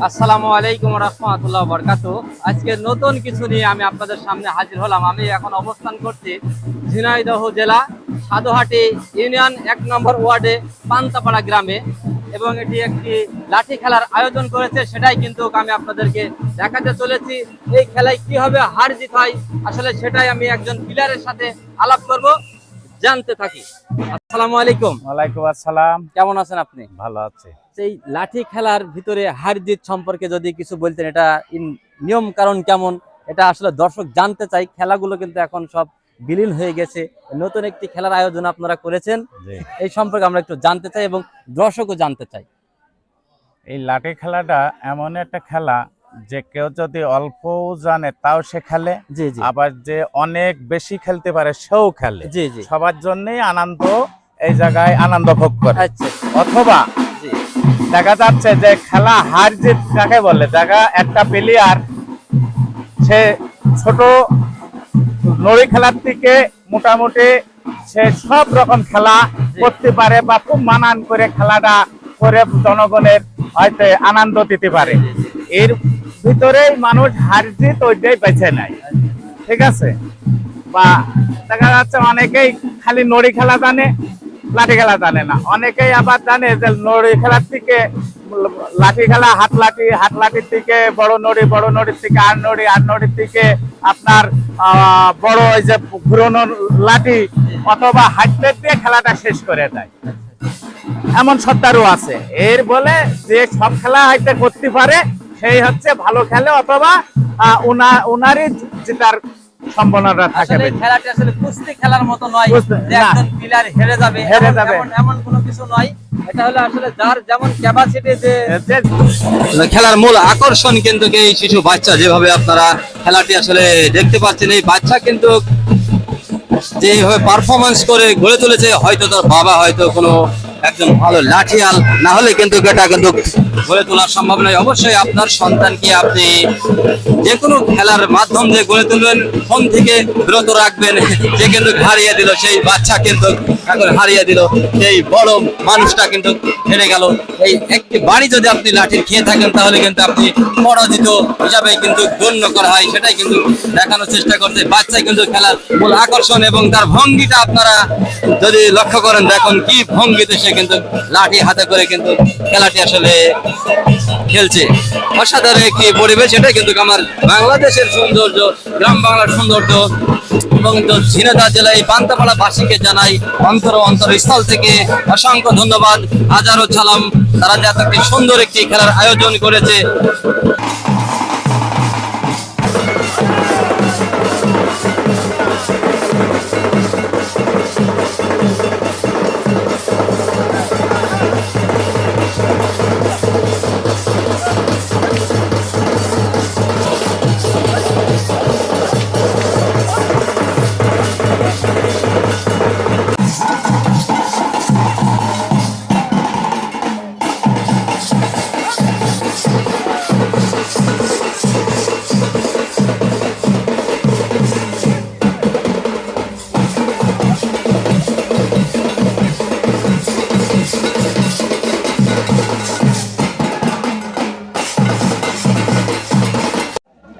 আসসালামু আলাইকুম রাহমাতুল্লাহি ওয়া বারাকাতুহু। আজকে নতুন কিছু নিয়ে আমি আপনাদের সামনে হাজির হলাম। আমি এখন অবস্থান করছি ঝিনাইদহ জেলা সাধুহাটি ইউনিয়ন ১ নম্বর ওয়ার্ডে পান্তাপাড়া গ্রামে, এবং এটি একটি লাঠি খেলার আয়োজন করেছে। সেটাই কিন্তু আমি আপনাদেরকে দেখাতে চলেছি। এই খেলায় কি হবে, হার জিত হয়, আসলে সেটাই আমি একজন প্লেয়ারের সাথে আলাপ করব, জানতে থাকি। আসসালামু আলাইকুম। ওয়ালাইকুম আসসালাম। কেমন আছেন আপনি? ভালো আছে। সেই লাঠি খেলার ভিতরে হার জিত সম্পর্কে যদি কিছু বলতেন, এটা নিয়ম কারণ কেমন, এটা আসলে দর্শক জানতে চাই। খেলাগুলো কিন্তু এখন সব বিলীন হয়ে গেছে, নতুন একটি খেলার আয়োজন আপনারা করেছেন, এই সম্পর্কে আমরা একটু জানতে চাই এবং দর্শকও জানতে চাই। এই লাঠি খেলাটা এমন একটা খেলা যে কেউ যদি অল্প জানে তাও সে খেলে, জি জি, আবার যে অনেক বেশি খেলতে পারে সেও খেলে। জি জি, সবার জন্যই আনন্দ, এই জায়গায় আনন্দ ভোগ করে। আচ্ছা, অথবা জি দেখা যাচ্ছে যে খেলা হার জিত কাকে বলে, দেখা একটা প্লেয়ার সে ছোট নড়ি খেলার থেকে মোটামুটি সে সব রকম খেলা করতে পারে বা খুব মানান করে খেলাটা করে জনগণের হয়তো আনন্দ দিতে পারে। এর ভিতরেই মানুষ হার জিত ওইটাই বেছে নেয়, ঠিক আছে। বা দেখা যাচ্ছে অনেকেই খালি নড়ি খেলা জানে, লাঠি খেলা জানে না। অনেকেই আবার জানে যে নড়ি খেলার থেকে লাঠি খেলা, হাত লাঠির থেকে বড় নড়ি, বড় নড়ির থেকে আর নড়ির থেকে আপনার বড় ওই যে ঘুরনো লাঠি, অথবা হাঁটতে দিয়ে খেলাটা শেষ করে দেয়, এমন সত্তারও আছে। এর বলে যে সব খেলা হয়তো করতে পারে সেই হচ্ছে ভালো খেলে, অথবা উনারই জেতার সম্ভাবনা থাকে। খেলাটি আসলে কুস্তি খেলার মতো নয় যে একজন প্লেয়ার হেরে যাবে এমন কোনো কিছু নয়। এটা হলো আসলে যার যেমন ক্যাপাসিটি, যে খেলার মূল আকর্ষণ কিন্তু এই শিশু বাচ্চা, যেভাবে আপনারা খেলাটি আসলে দেখতে পাচ্ছেন, এই বাচ্চা কিন্তু যেভাবে পারফরমেন্স করে গড়ে তুলেছে, হয়তো তার বাবা হয়তো কোনো একজন ভালো লাঠিয়াল না হলে কিন্তু এটা কিন্তু গড়ে তোলা সম্ভব নয়। অবশ্যই আপনার সন্তানকে আপনি যে কোনো খেলার মাধ্যম দিয়ে গড়ে তুলবেন, ফোন থেকে বিরত রাখবেন। যে কিন্তু হারিয়ে দিল, সেই বাচ্চা কিন্তু এখন হারিয়ে দিল, সেই বড় মানুষটা কিন্তু হেরে গেল। এই একটি বাড়ি যদি আপনি লাঠির খেয়ে থাকেন তাহলে কিন্তু আপনি পরাজিত হিসাবে কিন্তু গণ্য করা হয়, সেটাই কিন্তু দেখানোর চেষ্টা করছে। বাচ্চাই কিন্তু খেলার মূল আকর্ষণ, এবং তার ভঙ্গিটা আপনারা যদি লক্ষ্য করেন, দেখুন কি ভঙ্গিতে সে কিন্তু লাঠি হাতে করে কিন্তু খেলাটি আসলে খেলছে। অসাধারণ একটি পরিবেশ, এটাই কিন্তু আমার বাংলাদেশের সৌন্দর্য, গ্রাম বাংলার সৌন্দর্য। এবং ঝিনাইদহ জেলায় এই পান্তাপাড়া বাসীকে জানাই অন্তরস্থল থেকে অসংখ্য ধন্যবাদ, হাজারো সালাম। তারা যে এত একটি সুন্দর একটি খেলার আয়োজন করেছে।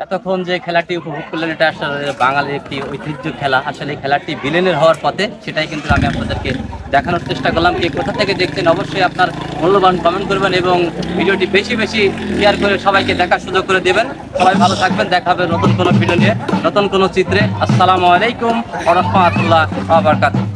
এতক্ষণ যে খেলাটি উপভোগ করলেন, এটা আসলে বাঙালির একটি ঐতিহ্য খেলা। আসলে এই খেলাটি বিলীনের হওয়ার পথে, সেটাই কিন্তু আমি আপনাদেরকে দেখানোর চেষ্টা করলাম। কে কোথা থেকে দেখছেন অবশ্যই আপনার মূল্যবান কমেন্ট করবেন এবং ভিডিওটি বেশি বেশি শেয়ার করে সবাইকে দেখার সুযোগ করে দেবেন। সবাই ভালো থাকবেন, দেখা হবে নতুন কোনো ভিডিও নিয়ে, নতুন কোনো চিত্রে। আসসালামু আলাইকুম ওয়া রাহমাতুল্লাহি ওয়া বারাকাতুহু।